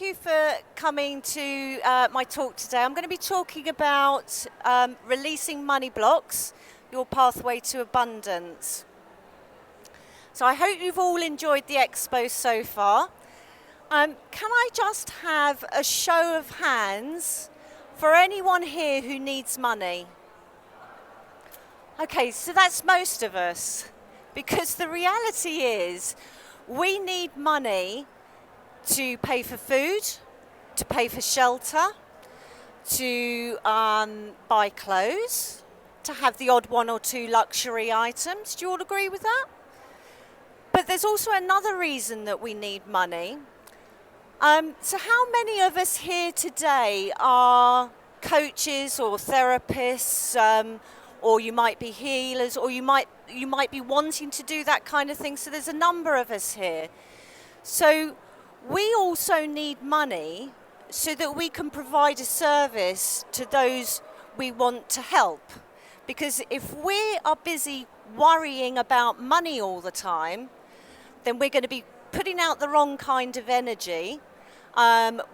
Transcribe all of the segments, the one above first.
thank you for coming to my talk today. I'm going to be talking about releasing money blocks, your pathway to abundance. So I hope you've all enjoyed the expo so far. Can I just have a show of hands for anyone here who needs money? Okay, so that's most of us, because the reality is we need money to pay for food, to pay for shelter, to buy clothes, to have the odd one or two luxury items. Do you all agree with that? But there's also another reason that we need money. So how many of us here today are coaches or therapists, or you might be healers, or you might be wanting to do that kind of thing? So there's a number of us here. So we also need money so that we can provide a service to those we want to help. Because if we are busy worrying about money all the time, then we're going to be putting out the wrong kind of energy.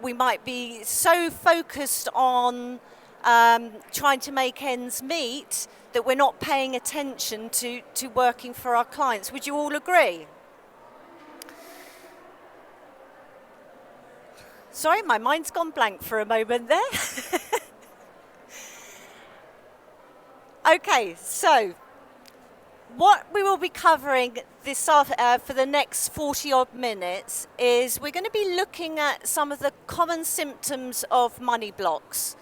We might be so focused on trying to make ends meet that we're not paying attention to working for our clients. Would you all agree? Sorry, my mind's gone blank for a moment there. Okay, so what we will be covering for the next 40 odd minutes is we're going to be looking at some of the common symptoms of money blocks.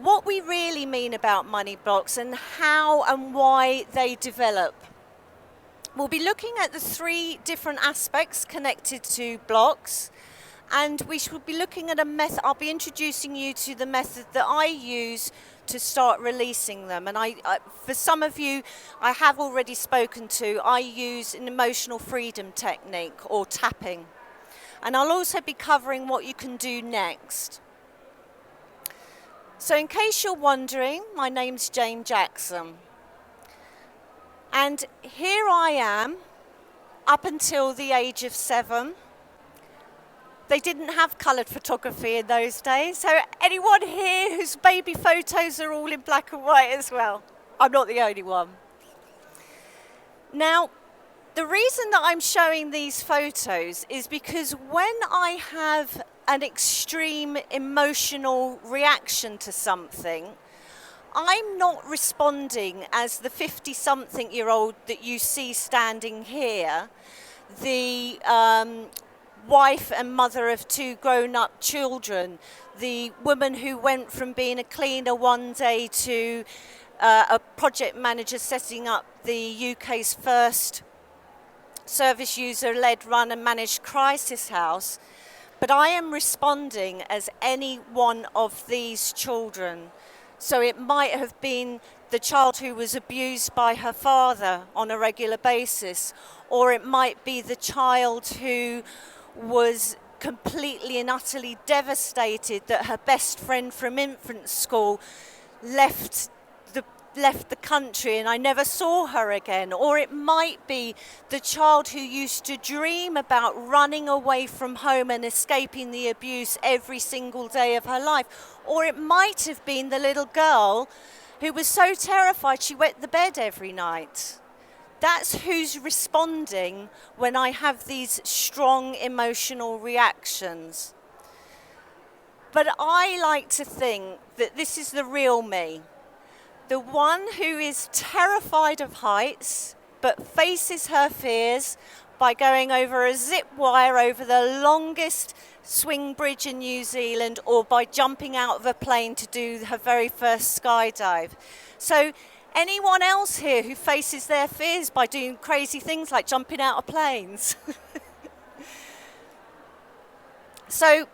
What we really mean about money blocks and how and why they develop. We'll be looking at the three different aspects connected to blocks. And we should be looking at a method. I'll be introducing you to the method that I use to start releasing them. And for some of you, I have already spoken to, I use an emotional freedom technique or tapping. And I'll also be covering what you can do next. So in case you're wondering, my name's Jane Jackson. And here I am, up until the age of 7. They didn't have coloured photography in those days. So anyone here whose baby photos are all in black and white as well? I'm not the only one. Now, the reason that I'm showing these photos is because when I have an extreme emotional reaction to something, I'm not responding as the 50-something-year-old that you see standing here, the wife and mother of 2 grown-up children, the woman who went from being a cleaner one day to a project manager setting up the UK's first service user-led run and managed crisis house. But I am responding as any one of these children. So it might have been the child who was abused by her father on a regular basis, or it might be the child who was completely and utterly devastated that her best friend from infant school left the country and I never saw her again. Or it might be the child who used to dream about running away from home and escaping the abuse every single day of her life. Or it might have been the little girl who was so terrified she wet the bed every night. That's who's responding when I have these strong emotional reactions. But I like to think that this is the real me. The one who is terrified of heights, but faces her fears by going over a zip wire over the longest swing bridge in New Zealand, or by jumping out of a plane to do her very first skydive. So anyone else here who faces their fears by doing crazy things like jumping out of planes? So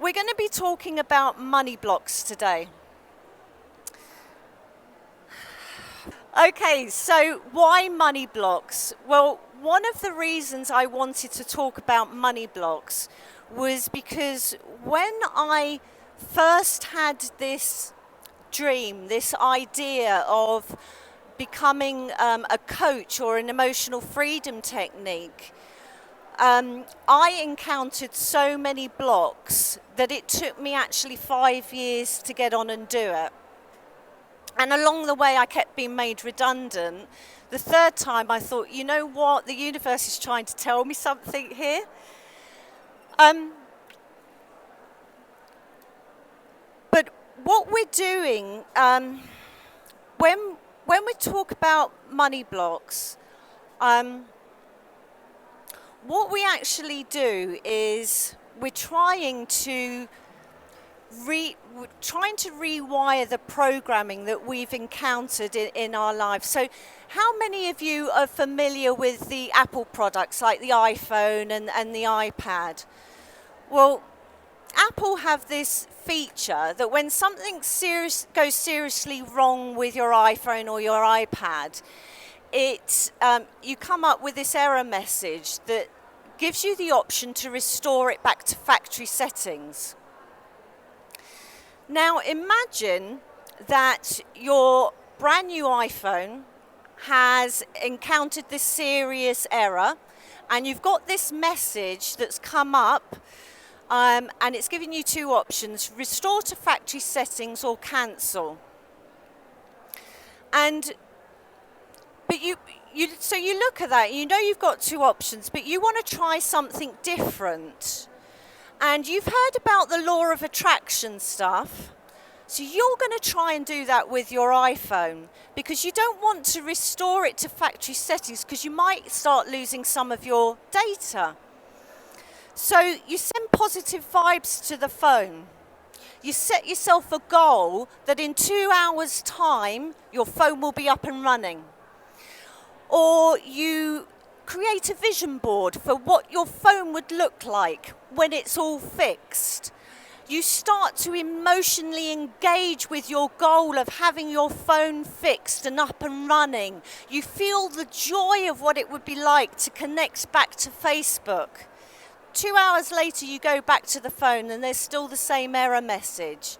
we're going to be talking about money blocks today. Okay, so why money blocks? Well, one of the reasons I wanted to talk about money blocks was because when I first had this dream, this idea of becoming a coach or an emotional freedom technique, I encountered so many blocks that it took me actually 5 years to get on and do it. And along the way, I kept being made redundant. The third time, I thought, you know what? The universe is trying to tell me something here. But what we're doing, when we talk about money blocks, what we actually do is we're trying to rewire the programming that we've encountered in our lives. So how many of you are familiar with the Apple products like the iPhone and the iPad? Well, Apple have this feature that when something goes seriously wrong with your iPhone or your iPad, you come up with this error message that gives you the option to restore it back to factory settings. Now imagine that your brand new iPhone has encountered this serious error and you've got this message that's come up and it's giving you two options: restore to factory settings or cancel. But you look at that, you know you've got two options, but you want to try something different. And you've heard about the law of attraction stuff. So you're going to try and do that with your iPhone because you don't want to restore it to factory settings because you might start losing some of your data. So you send positive vibes to the phone. You set yourself a goal that in 2 hours' time, your phone will be up and running. Or you create a vision board for what your phone would look like when it's all fixed. You start to emotionally engage with your goal of having your phone fixed and up and running. You feel the joy of what it would be like to connect back to Facebook. 2 hours later, you go back to the phone and there's still the same error message.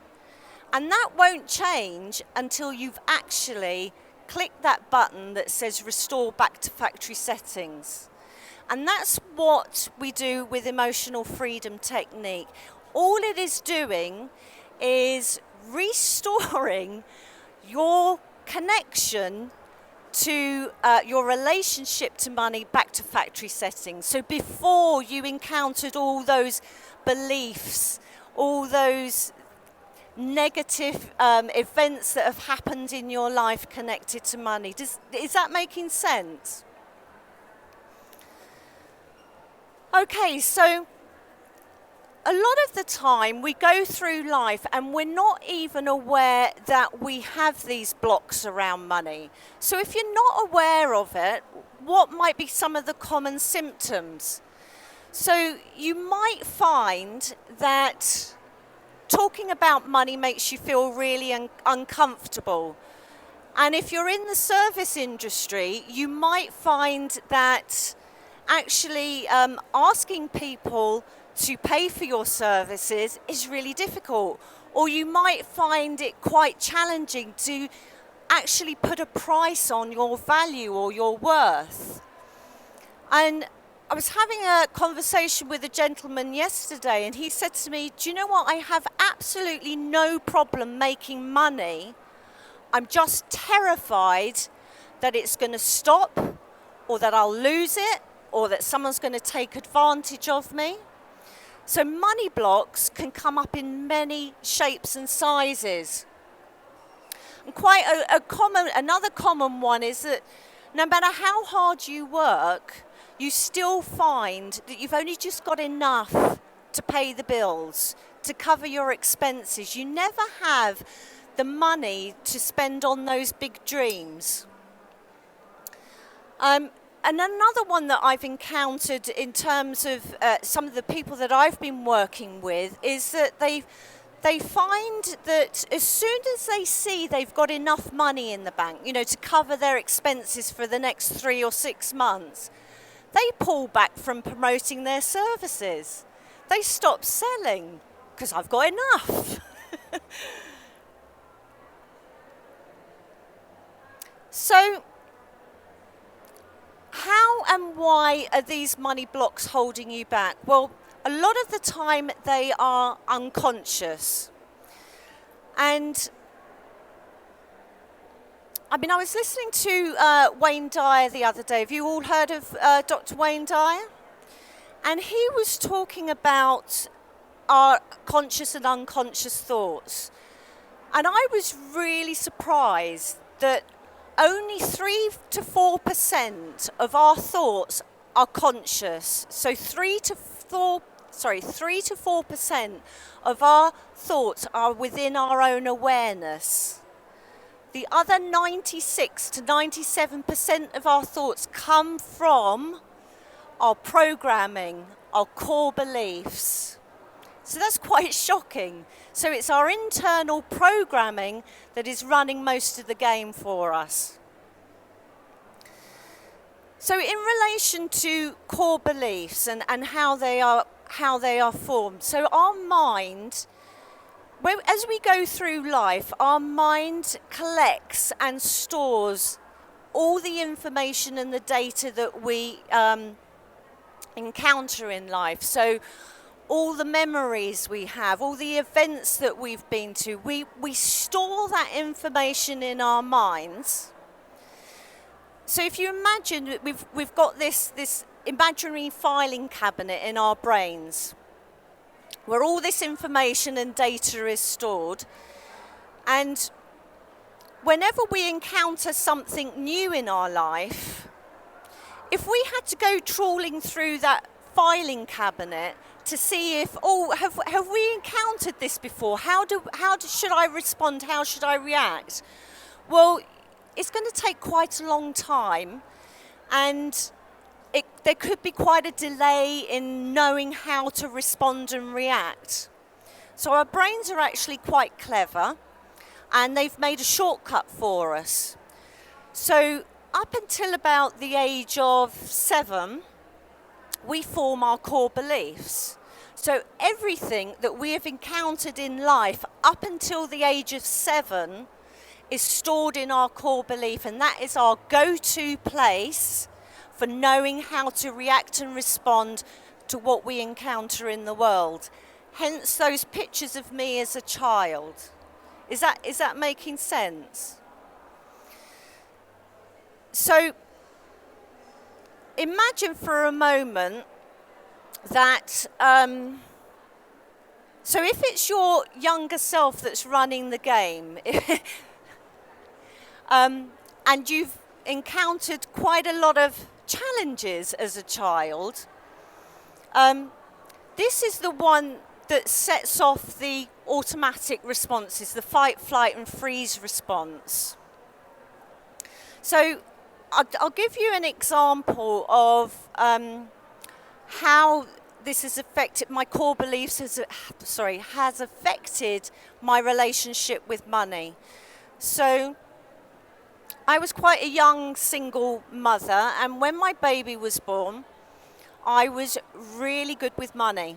And that won't change until you've actually clicked that button that says restore back to factory settings. And that's what we do with emotional freedom technique. All it is doing is restoring your connection to your relationship to money back to factory settings. So before you encountered all those beliefs, all those negative events that have happened in your life connected to money. Is that making sense? Okay, so a lot of the time we go through life and we're not even aware that we have these blocks around money. So if you're not aware of it, what might be some of the common symptoms? So you might find that talking about money makes you feel really uncomfortable. And if you're in the service industry, you might find that actually asking people to pay for your services is really difficult. Or you might find it quite challenging to actually put a price on your value or your worth. And I was having a conversation with a gentleman yesterday and he said to me, do you know what? I have absolutely no problem making money. I'm just terrified that it's going to stop or that I'll lose it or that someone's going to take advantage of me. So money blocks can come up in many shapes and sizes. And quite another common one is that no matter how hard you work, you still find that you've only just got enough to pay the bills, to cover your expenses. You never have the money to spend on those big dreams. And another one that I've encountered in terms of some of the people that I've been working with is that they find that as soon as they see they've got enough money in the bank, to cover their expenses for the next 3 or 6 months, they pull back from promoting their services. They stop selling because I've got enough. So How and why are these money blocks holding you back? Well, a lot of the time they are unconscious. And I mean, I was listening to Wayne Dyer the other day. Have you all heard of Dr. Wayne Dyer? And he was talking about our conscious and unconscious thoughts. And I was really surprised that only 3 to 4% of our thoughts are conscious. So 3 to 4% of our thoughts are within our own awareness. The other 96 to 97% of our thoughts come from our programming, our core beliefs. So that's quite shocking. So it's our internal programming that is running most of the game for us. So in relation to core beliefs and how they are formed, so our mind, as we go through life, our mind collects and stores all the information and the data that we encounter in life. So all the memories we have, all the events that we've been to, we store that information in our minds. So if you imagine that we've got this imaginary filing cabinet in our brains where all this information and data is stored, and whenever we encounter something new in our life, if we had to go trawling through that filing cabinet to see if, have we encountered this before? How should I respond? How should I react? Well, it's going to take quite a long time, and there could be quite a delay in knowing how to respond and react. So our brains are actually quite clever, and they've made a shortcut for us. So up until about the age of 7, we form our core beliefs. So everything that we have encountered in life up until the age of 7 is stored in our core belief, and that is our go-to place for knowing how to react and respond to what we encounter in the world. Hence those pictures of me as a child. Is that making sense? So imagine for a moment that, so if it's your younger self that's running the game, and you've encountered quite a lot of challenges as a child, this is the one that sets off the automatic responses, the fight, flight and freeze response. So I'll give you an example of how this has affected my core beliefs, has affected my relationship with money. So I was quite a young single mother, and when my baby was born, I was really good with money.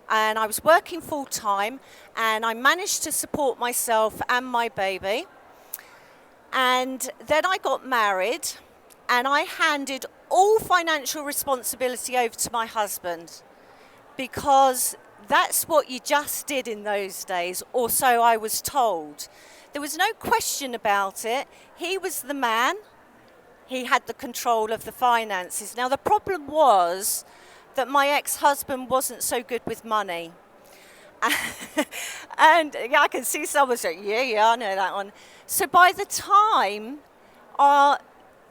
And I was working full time, and I managed to support myself and my baby. And then I got married, and I handed all financial responsibility over to my husband, because that's what you just did in those days, or so I was told. There was no question about it. He was the man. He had the control of the finances. Now, the problem was that my ex-husband wasn't so good with money. And yeah, I can see someone saying, yeah, I know that one. So by the time our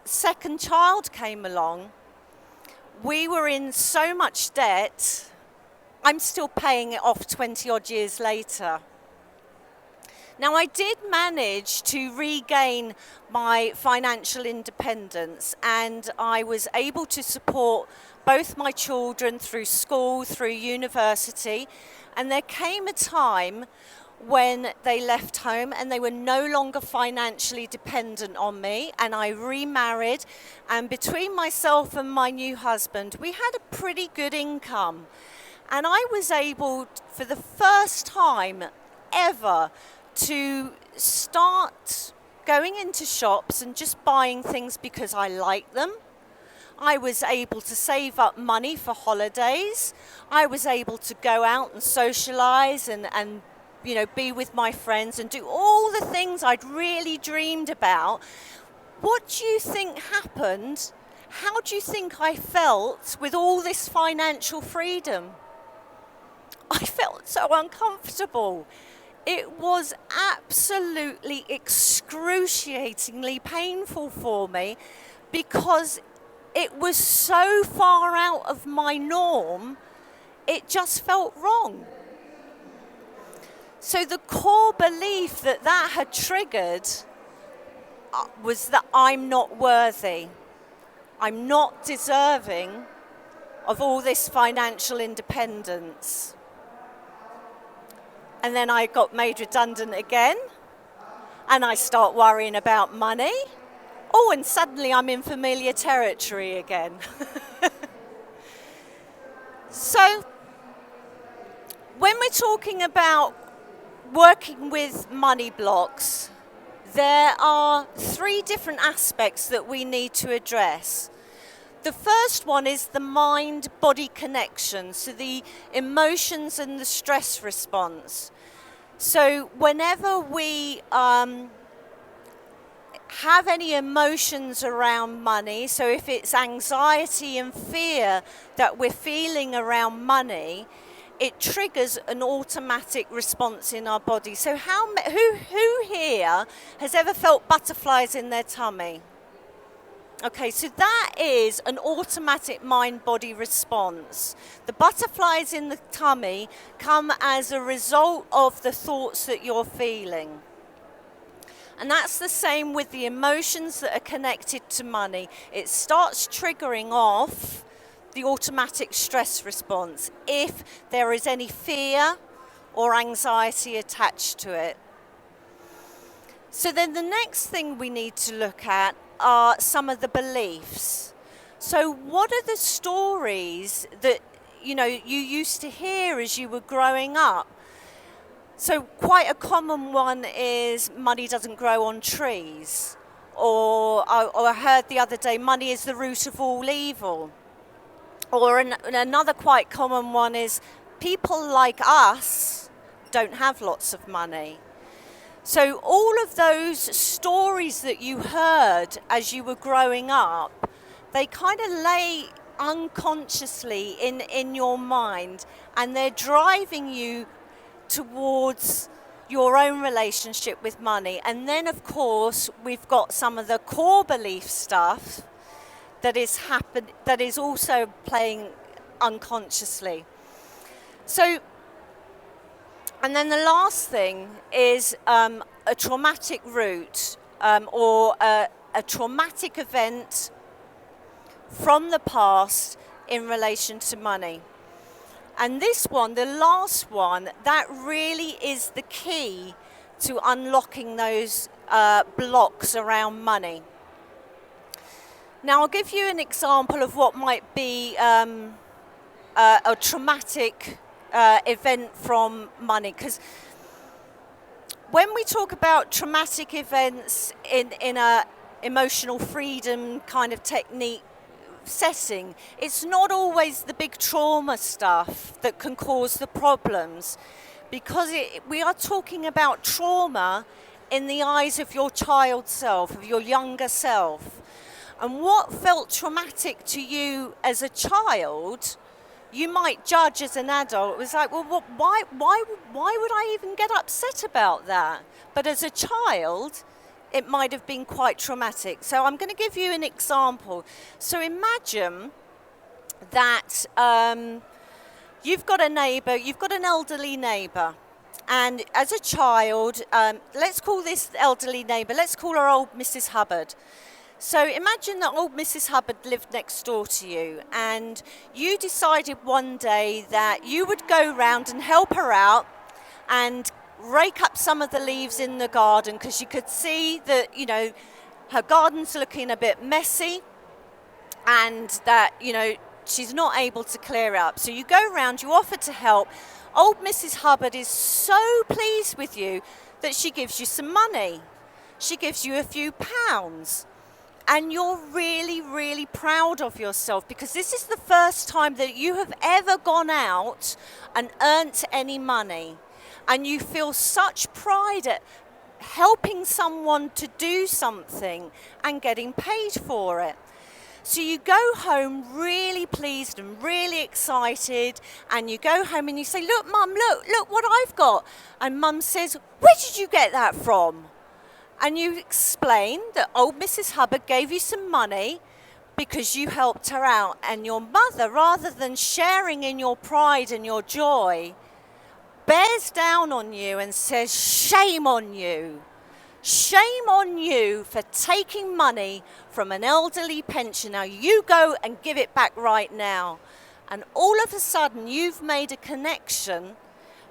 second child came along, we were in so much debt. I'm still paying it off 20 odd years later. Now, I did manage to regain my financial independence, and I was able to support both my children through school, through university, and there came a time when they left home and they were no longer financially dependent on me, and I remarried, and between myself and my new husband, we had a pretty good income. And I was able, for the first time ever, to start going into shops and just buying things because I like them. I was able to save up money for holidays. I was able to go out and socialise and be with my friends and do all the things I'd really dreamed about. What do you think happened? How do you think I felt with all this financial freedom? I felt so uncomfortable. It was absolutely excruciatingly painful for me because it was so far out of my norm, it just felt wrong. So the core belief that had triggered was that I'm not worthy. I'm not deserving of all this financial independence. And then I got made redundant again, and I start worrying about money. Oh, and suddenly I'm in familiar territory again. So, when we're talking about working with money blocks, there are 3 different aspects that we need to address. The first one is the mind-body connection, so the emotions and the stress response. So whenever we have any emotions around money, so if it's anxiety and fear that we're feeling around money, it triggers an automatic response in our body. So who here has ever felt butterflies in their tummy? Okay, so that is an automatic mind-body response. The butterflies in the tummy come as a result of the thoughts that you're feeling. And that's the same with the emotions that are connected to money. It starts triggering off the automatic stress response if there is any fear or anxiety attached to it. So then the next thing we need to look at are some of the beliefs. So what are the stories that you used to hear as you were growing up? So quite a common one is money doesn't grow on trees. Or I heard the other day, money is the root of all evil. Or another quite common one is people like us don't have lots of money. So all of those stories that you heard as you were growing up, they kind of lay unconsciously in your mind, and they're driving you towards your own relationship with money. And then, of course, we've got some of the core belief stuff that is also playing unconsciously. So, and then the last thing is a traumatic root or a traumatic event from the past in relation to money. And this one, the last one, that really is the key to unlocking those blocks around money. Now, I'll give you an example of what might be a traumatic event from money, because when we talk about traumatic events in a emotional freedom kind of technique setting, it's not always the big trauma stuff that can cause the problems, because we are talking about trauma in the eyes of your child self, of your younger self. And what felt traumatic to you as a child, you might judge as an adult. It was like, well, why would I even get upset about that? But as a child, it might have been quite traumatic. So I'm going to give you an example. So imagine that you've got a neighbour, you've got an elderly neighbour. And as a child, let's call this elderly neighbour, let's call her old Mrs. Hubbard. So imagine that old Mrs. Hubbard lived next door to you, and you decided one day that you would go round and help her out and rake up some of the leaves in the garden, because you could see that, her garden's looking a bit messy and that, she's not able to clear it up. So you go round, you offer to help. Old Mrs. Hubbard is so pleased with you that she gives you some money. She gives you a few pounds. And you're really, really proud of yourself because this is the first time that you have ever gone out and earned any money. And you feel such pride at helping someone to do something and getting paid for it. So you go home really pleased and really excited, and you go home and you say, look, Mum, look what I've got. And Mum says, where did you get that from? And you explain that old Mrs. Hubbard gave you some money because you helped her out. And your mother, rather than sharing in your pride and your joy, bears down on you and says, shame on you. Shame on you for taking money from an elderly pensioner. You go and give it back right now. And all of a sudden, you've made a connection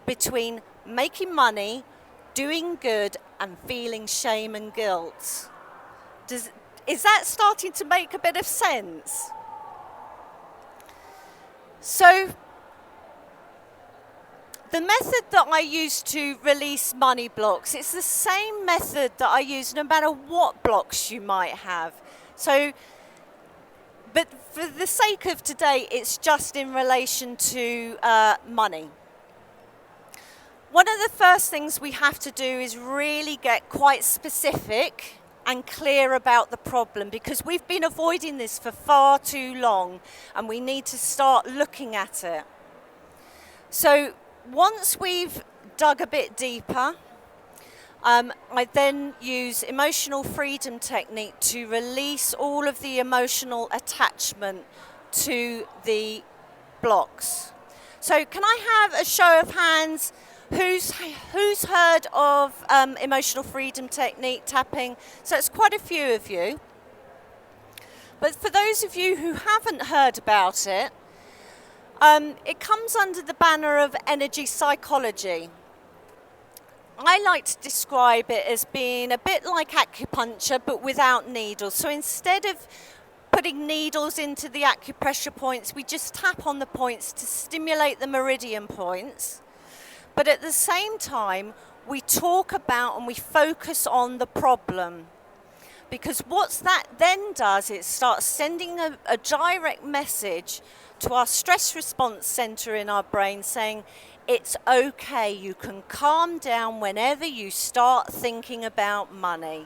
between making money, doing good, and feeling shame and guilt. Is that starting to make a bit of sense? So, the method that I use to release money blocks, it's the same method that I use no matter what blocks you might have. So, but for the sake of today, it's just in relation to money. One of the first things we have to do is really get quite specific and clear about the problem, because we've been avoiding this for far too long and we need to start looking at it. So once we've dug a bit deeper, I then use emotional freedom technique to release all of the emotional attachment to the blocks. So can I have a show of hands? Who's heard of emotional freedom technique tapping? So it's quite a few of you. But for those of you who haven't heard about it, it comes under the banner of energy psychology. I like to describe it as being a bit like acupuncture, but without needles. So instead of putting needles into the acupressure points, we just tap on the points to stimulate the meridian points. But at the same time, we talk about and we focus on the problem. Because what that then does, it starts sending a direct message to our stress response center in our brain saying, it's okay, you can calm down whenever you start thinking about money.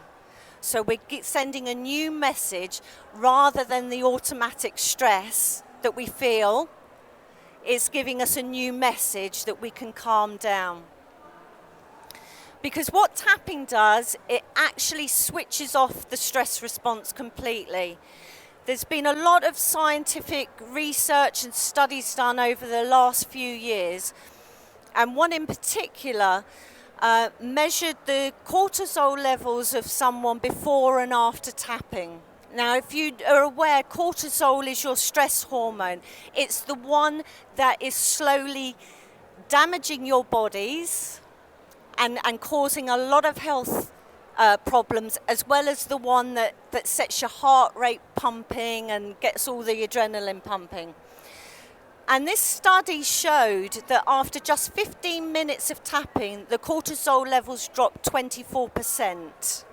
So we're sending a new message rather than the automatic stress that we feel. It's giving us a new message that we can calm down. Because what tapping does, it actually switches off the stress response completely. There's been a lot of scientific research and studies done over the last few years, and one in particular measured the cortisol levels of someone before and after tapping. Now, if you are aware, cortisol is your stress hormone. It's the one that is slowly damaging your bodies and causing a lot of health problems, as well as the one that sets your heart rate pumping and gets all the adrenaline pumping. And this study showed that after just 15 minutes of tapping, the cortisol levels dropped 24%.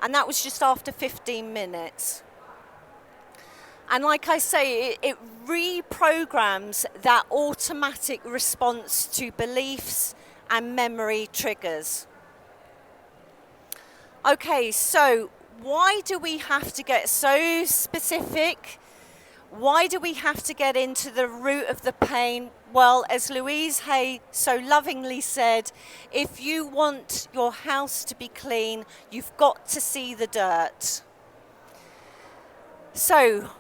And that was just after 15 minutes. And like I say, it reprograms that automatic response to beliefs and memory triggers. Okay, so why do we have to get so specific? Why do we have to get into the root of the pain? Well, as Louise Hay so lovingly said, if you want your house to be clean, you've got to see the dirt. So,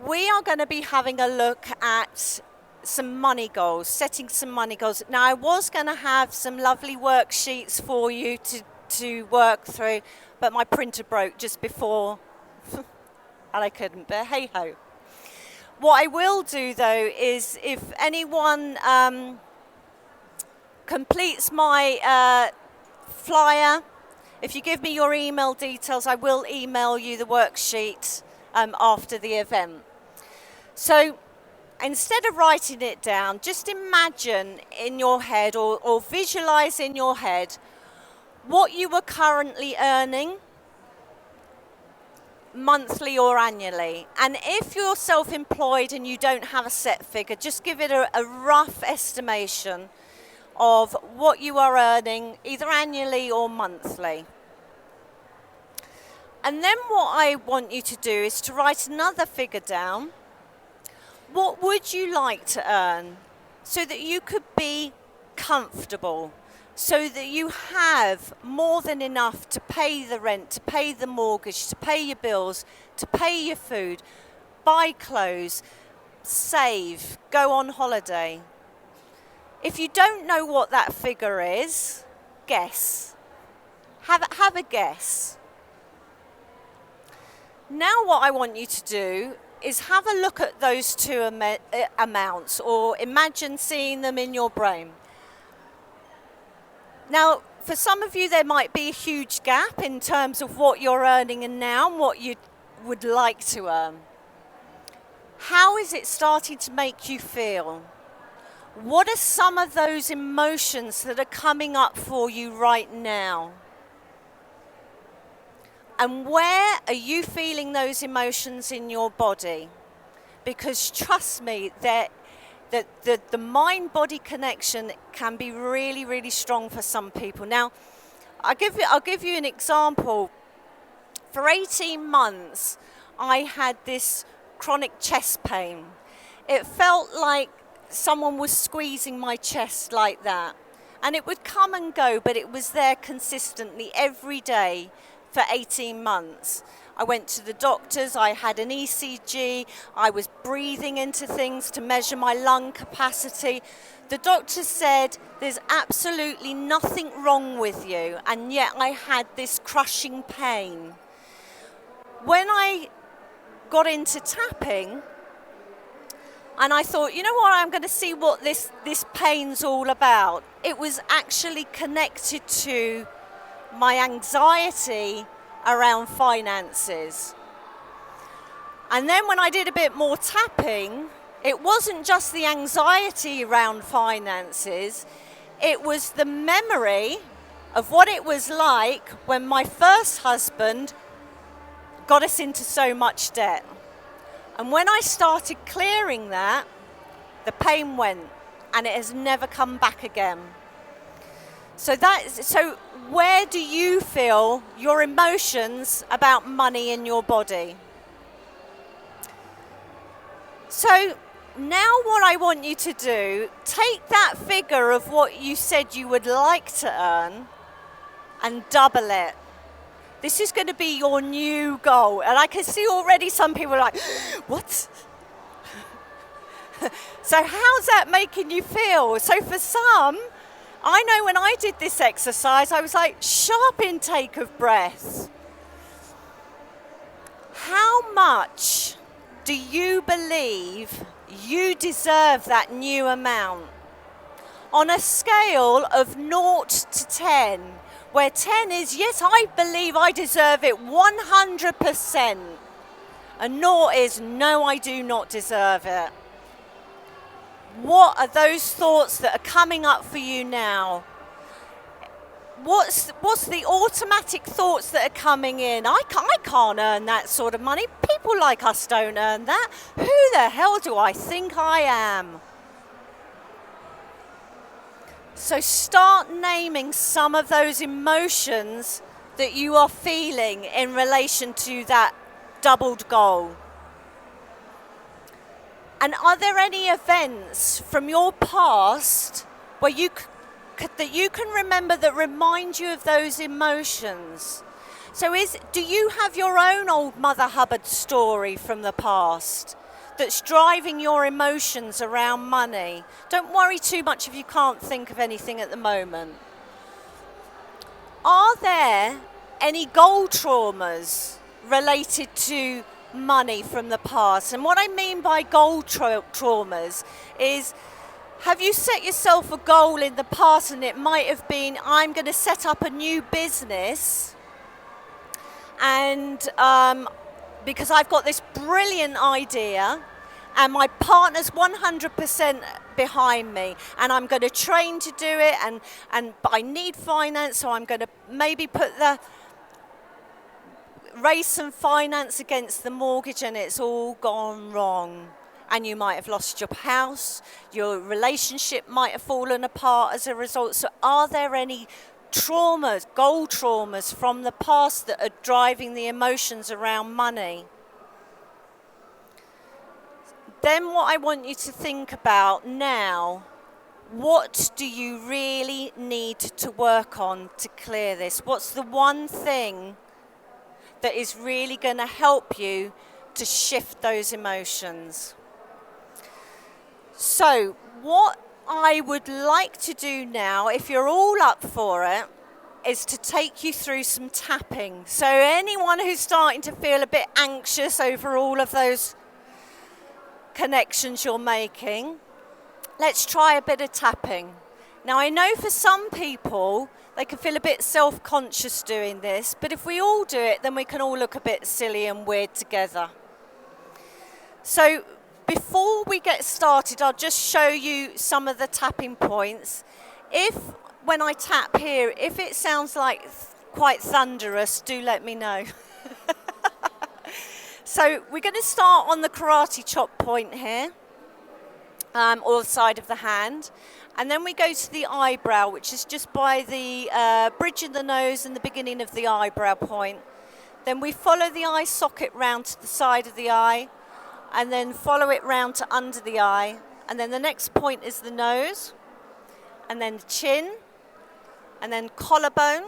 we are going to be having a look at some money goals, setting some money goals. Now, I was going to have some lovely worksheets for you to work through, but my printer broke just before, and I couldn't, but hey-ho. What I will do, though, is if anyone completes my flyer, if you give me your email details, I will email you the worksheet after the event. So instead of writing it down, just imagine in your head or visualize in your head what you are currently earning. monthly or annually. And if you're self-employed and you don't have a set figure, just give it a rough estimation of what you are earning, either annually or monthly. And then what I want you to do is to write another figure down. What would you like to earn so that you could be comfortable, so that you have more than enough to pay the rent, to pay the mortgage, to pay your bills, to pay your food, buy clothes, save, go on holiday? If you don't know what that figure is, guess. Have a guess. Now what I want you to do is have a look at those two amounts, or imagine seeing them in your brain. Now, for some of you, there might be a huge gap in terms of what you're earning and now and what you would like to earn. How is it starting to make you feel? What are some of those emotions that are coming up for you right now? And where are you feeling those emotions in your body? Because trust me, the mind-body connection can be really, really strong for some people. Now, I'll give you an example. For 18 months, I had this chronic chest pain. It felt like someone was squeezing my chest like that. And it would come and go, but it was there consistently every day for 18 months. I went to the doctors, I had an ECG, I was breathing into things to measure my lung capacity. The doctor said, there's absolutely nothing wrong with you, and yet I had this crushing pain. When I got into tapping, and I thought, you know what, I'm going to see what this pain's all about. It was actually connected to my anxiety around finances. And then when I did a bit more tapping, it wasn't just the anxiety around finances, it was the memory of what it was like when my first husband got us into so much debt. And when I started clearing that, the pain went, and it has never come back again. So where do you feel your emotions about money in your body? So now what I want you to do, take that figure of what you said you would like to earn and double it. This is going to be your new goal. And I can see already some people are like, what? So how's that making you feel? So for some, I know when I did this exercise, I was like, sharp intake of breath. How much do you believe you deserve that new amount? On a scale of 0 to 10, where 10 is, yes, I believe I deserve it 100%. And 0 is, no, I do not deserve it. What are those thoughts that are coming up for you now? What's the automatic thoughts that are coming in? I can't earn that sort of money. People like us don't earn that. Who the hell do I think I am? So start naming some of those emotions that you are feeling in relation to that doubled goal. And are there any events from your past where that you can remember that remind you of those emotions? So do you have your own old Mother Hubbard story from the past that's driving your emotions around money? Don't worry too much if you can't think of anything at the moment. Are there any goal traumas related to money from the past? And what I mean by goal traumas is, have you set yourself a goal in the past and it might have been, I'm going to set up a new business, and because I've got this brilliant idea and my partner's 100% behind me and I'm going to train to do it, but I need finance, so I'm going to maybe race and finance against the mortgage and it's all gone wrong. And you might have lost your house, your relationship might have fallen apart as a result. So are there any traumas, gold traumas from the past that are driving the emotions around money? Then what I want you to think about now, what do you really need to work on to clear this? What's the one thing that is really going to help you to shift those emotions? So what I would like to do now, if you're all up for it, is to take you through some tapping. So anyone who's starting to feel a bit anxious over all of those connections you're making, let's try a bit of tapping. Now I know for some people they can feel a bit self-conscious doing this, but if we all do it, then we can all look a bit silly and weird together. So before we get started, I'll just show you some of the tapping points. When I tap here, if it sounds like quite thunderous, do let me know. So we're going to start on the karate chop point here, or the side of the hand. And then we go to the eyebrow, which is just by the bridge of the nose and the beginning of the eyebrow point. Then we follow the eye socket round to the side of the eye, and then follow it round to under the eye. And then the next point is the nose, and then the chin, and then collarbone.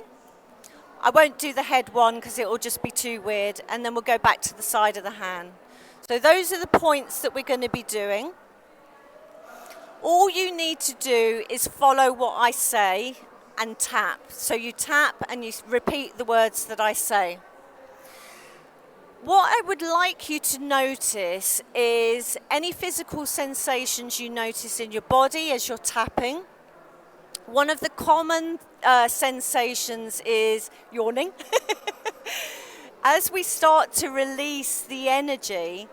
I won't do the head one because it will just be too weird. And then we'll go back to the side of the hand. So those are the points that we're going to be doing. All you need to do is follow what I say and tap. So you tap and you repeat the words that I say. What I would like you to notice is any physical sensations you notice in your body as you're tapping. One of the common sensations is yawning. As we start to release the energy,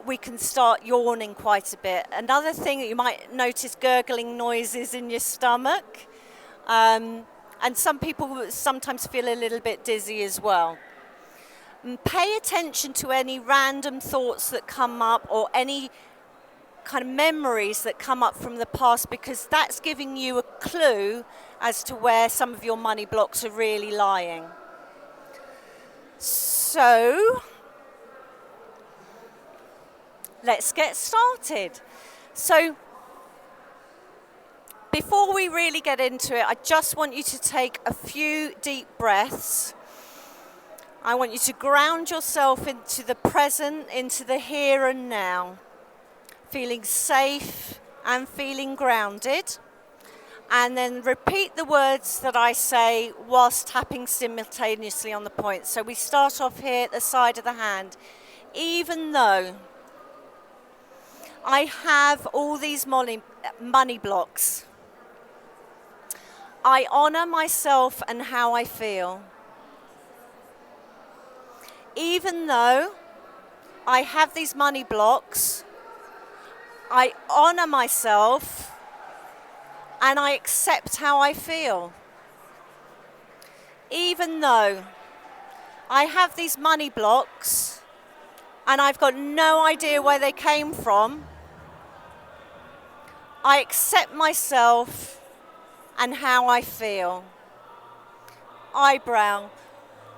we can start yawning quite a bit. Another thing that you might notice, gurgling noises in your stomach. And some people sometimes feel a little bit dizzy as well. And pay attention to any random thoughts that come up or any kind of memories that come up from the past, because that's giving you a clue as to where some of your money blocks are really lying. So let's get started. So before we really get into it, I just want you to take a few deep breaths. I want you to ground yourself into the present, into the here and now, feeling safe and feeling grounded. And then repeat the words that I say whilst tapping simultaneously on the point. So we start off here at the side of the hand. Even though I have all these money blocks, I honor myself and how I feel. Even though I have these money blocks, I honor myself and I accept how I feel. Even though I have these money blocks and I've got no idea where they came from, I accept myself and how I feel. Eyebrow,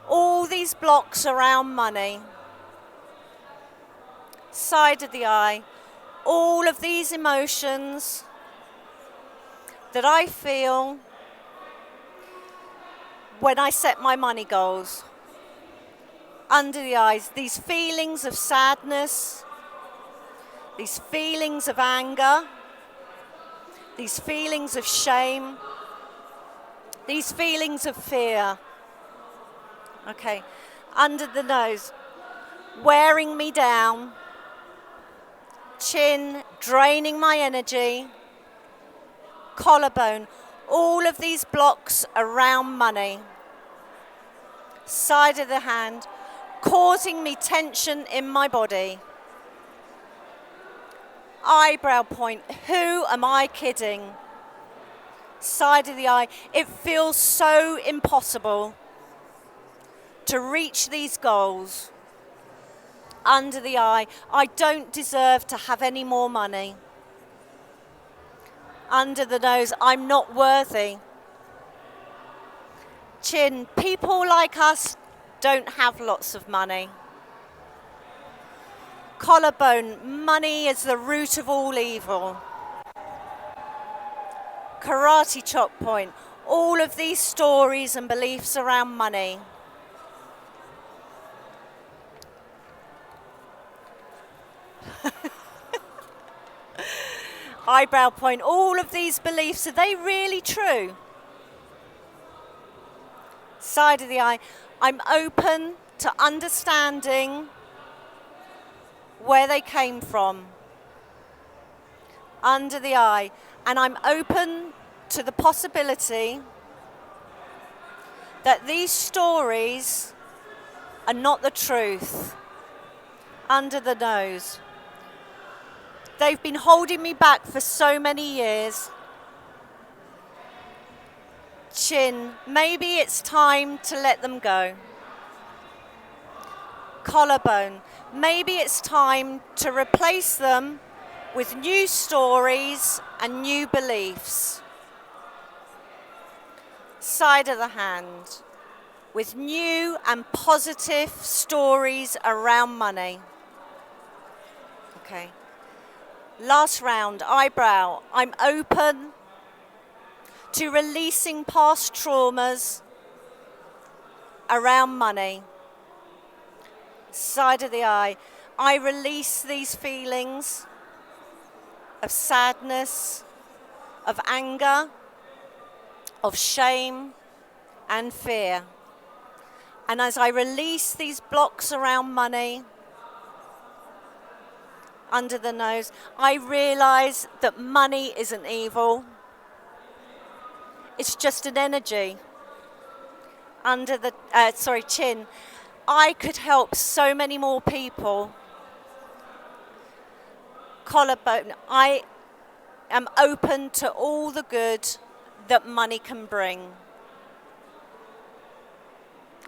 all these blocks around money. Side of the eye, all of these emotions that I feel when I set my money goals. Under the eyes, these feelings of sadness, these feelings of anger, these feelings of shame, these feelings of fear. Okay, under the nose, wearing me down, chin, draining my energy, collarbone, all of these blocks around money. Side of the hand, causing me tension in my body. Eyebrow point, who am I kidding? Side of the eye, it feels so impossible. to reach these goals. Under the eye, I don't deserve to have any more money. Under the nose, I'm not worthy. Chin, people like us don't have lots of money. Collarbone, money is the root of all evil. Karate chop point, all of these stories and beliefs around money. Eyebrow point, all of these beliefs, are they really true? Side of the eye, I'm open to understanding where they came from. Under the eye, and I'm open to the possibility that these stories are not the truth. Under the nose, they've been holding me back for so many years. Chin, maybe it's time to let them go. Collarbone, maybe it's time to replace them with new stories and new beliefs. Side of the hand, with new and positive stories around money. Okay. Last round, eyebrow. I'm open to releasing past traumas around money. Side of the eye, I release these feelings of sadness, of anger, of shame and fear. And as I release these blocks around money, under the nose, I realize that money isn't evil. It's just an energy. Under the, chin, I could help so many more people. Collarbone, I am open to all the good that money can bring.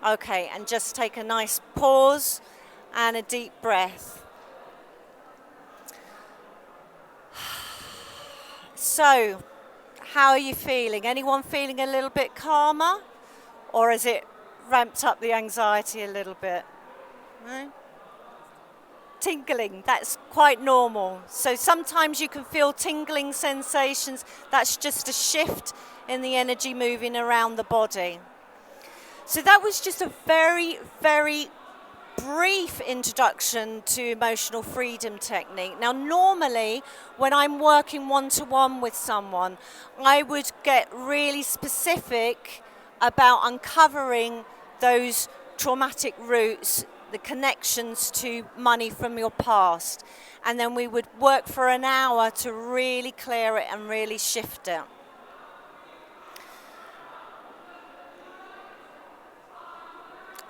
Okay, and just take a nice pause and a deep breath. So, how are you feeling? Anyone feeling a little bit calmer? Or has it ramped up the anxiety a little bit? No? Tingling, that's quite normal. So sometimes you can feel tingling sensations. That's just a shift in the energy moving around the body. So that was just a very, very brief introduction to emotional freedom technique. Now, normally when I'm working one-to-one with someone, I would get really specific about uncovering those traumatic roots, the connections to money from your past. And then we would work for an hour to really clear it and really shift it.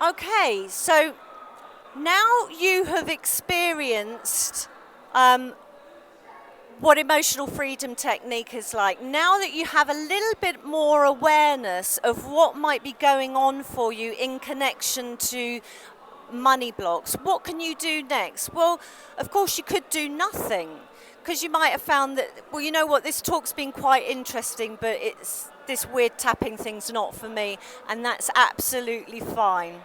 Okay, so now you have experienced what emotional freedom technique is like. Now that you have a little bit more awareness of what might be going on for you in connection to money blocks, what can you do next? Well, of course you could do nothing, because you might have found that, well, you know what, this talk's been quite interesting, but it's this weird tapping thing's not for me, and that's absolutely fine.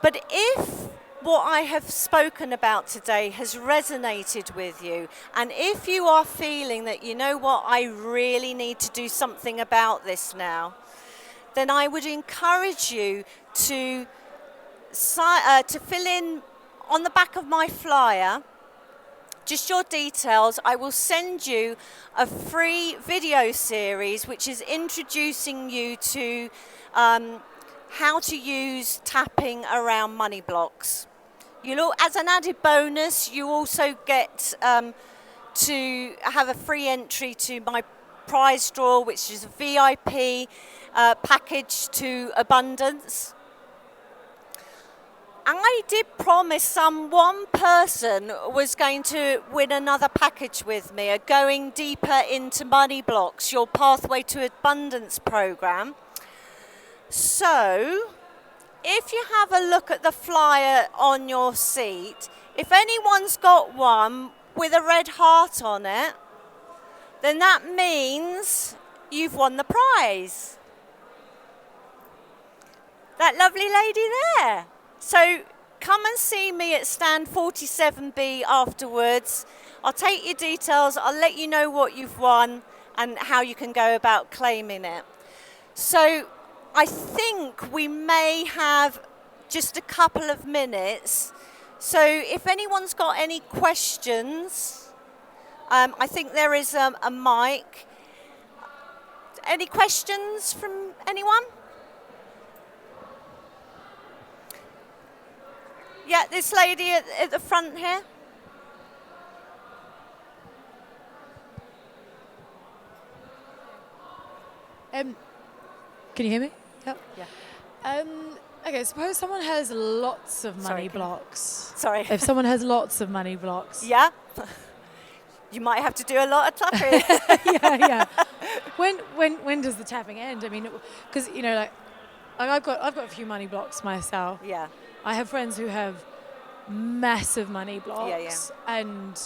But if what I have spoken about today has resonated with you, and if you are feeling that, you know what, I really need to do something about this now, then I would encourage you to fill in on the back of my flyer just your details. I will send you a free video series which is introducing you to how to use tapping around money blocks. As an added bonus, you also get to have a free entry to my prize draw, which is a VIP package to Abundance. I did promise one person was going to win another package with me, a Going Deeper into Money Blocks, Your Pathway to Abundance program. So if you have a look at the flyer on your seat, if anyone's got one with a red heart on it, then that means you've won the prize. That lovely lady there. So come and see me at stand 47B afterwards. I'll take your details, I'll let you know what you've won and how you can go about claiming it. So I think we may have just a couple of minutes. So if anyone's got any questions, I think there is a mic. Any questions from anyone? Yeah, this lady at the front here. Can you hear me? Yep. Yeah. Okay, suppose someone has lots of money blocks. Sorry. If someone has lots of money blocks. Yeah. You might have to do a lot of tapping. yeah. When does the tapping end? I mean, because like I've got a few money blocks myself. Yeah. I have friends who have massive money blocks. Yeah. And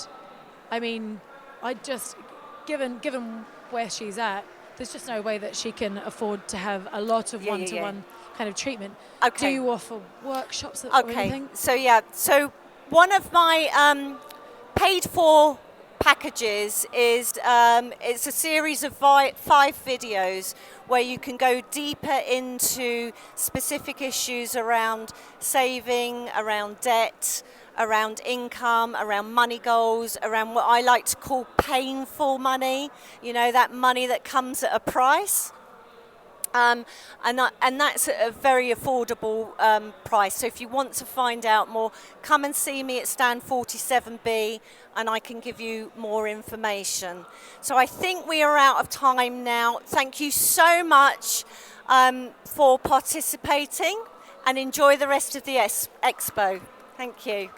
I mean, I just given where she's at, there's just no way that she can afford to have a lot of one-to-one kind of treatment. Okay. Do you offer workshops or anything? So one of my paid-for packages is it's a series of 5 videos where you can go deeper into specific issues around saving, around debt, around income, around money goals, around what I like to call painful money, that money that comes at a price. And that's a very affordable price. So if you want to find out more, come and see me at stand 47B and I can give you more information. So I think we are out of time now. Thank you so much for participating and enjoy the rest of the expo. Thank you.